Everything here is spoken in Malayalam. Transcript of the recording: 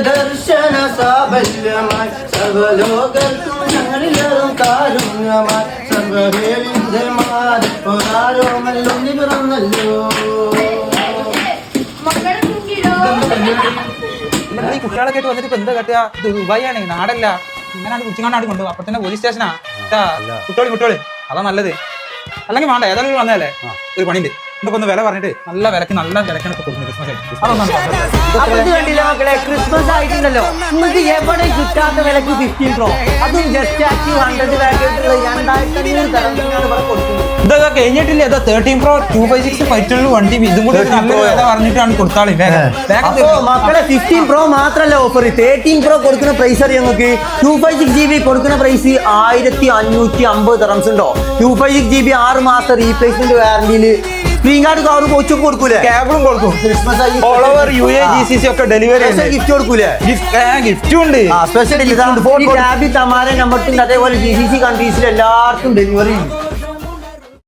ദർശന സാബല്യമായി സർവലോകർക്കും ഞങ്ങളിലും കാരുണ്യമായി സർവഹേളിന്റെ മാരോമല്ലൊന്നി പിറന്നല്ലോ. ഈ കുട്ടികളൊക്കെ ആയിട്ട് വന്നിട്ട് ഇപ്പൊ എന്താ കട്ടുക? ഇത് ദുബായിയാണ്, നാടല്ല. ഇങ്ങനെയാണ് കുച്ചിങ്ങാണ്ടാണ് കൊണ്ടുപോകും. അപ്പൊ തന്നെ പോലീസ് സ്റ്റേഷനാ. കുട്ടികളി അതാ നല്ലത്. അല്ലെങ്കിൽ വേണ്ട, ഏതായാലും വന്നതല്ലേ, ഒരു പണിയുണ്ട്. ഇതൊക്കെ ഒന്ന് വില പറഞ്ഞിട്ട് നല്ല വിലക്ക് കൊടുക്കുന്നത് ക്രിസ്മസ് ആയിട്ടുണ്ടല്ലോ. നിങ്ങൾക്ക് എവിടെ കിട്ടാത്ത വിലക്ക് 15 Pro, അതും ജസ്റ്റ് ആക്റ്റീവ് 100 പാക്കറ്റുള്ള 2500 തരത്തിലാണ് ഇവിടെ കൊടുക്കുന്നത്. ഇതൊക്കെ കഴിഞ്ഞിട്ടില്ല. ഇതാ 13 Pro 256 512 1TB ഇതും കൂടി നല്ല വില പറഞ്ഞിട്ടാണ് കൊടുത്താളി. മക്കളെ 15 Pro മാത്രല്ല ഓഫർ, 13 Pro കൊടുക്കുന്ന പ്രൈസ് അറിയാം നിങ്ങൾക്ക്. 256GB കൊടുക്കുന്ന പ്രൈസ് 1550 dirhams ഉണ്ടോ. 256GB 6 മാസം റീപ്ലേസ്മെന്റ് വാറന്റിയില് സ്ക്രീൻ കാർഡ് കവർ കോച്ചും കൊടുക്കൂലേ, കേബിളും കൊടുക്കും. Christmas all over UAE GCC ഒക്കെ ഡെലിവറി ഗിഫ്റ്റ് കൊടുക്കൂലേ. ഗിഫ്റ്റും ഉണ്ട്, സ്പെഷ്യൽ ടാബി തമാര നമ്പർ. അതേപോലെ GCC കൺട്രീസിൽ എല്ലാവർക്കും ഡെലിവറി ഉണ്ട്.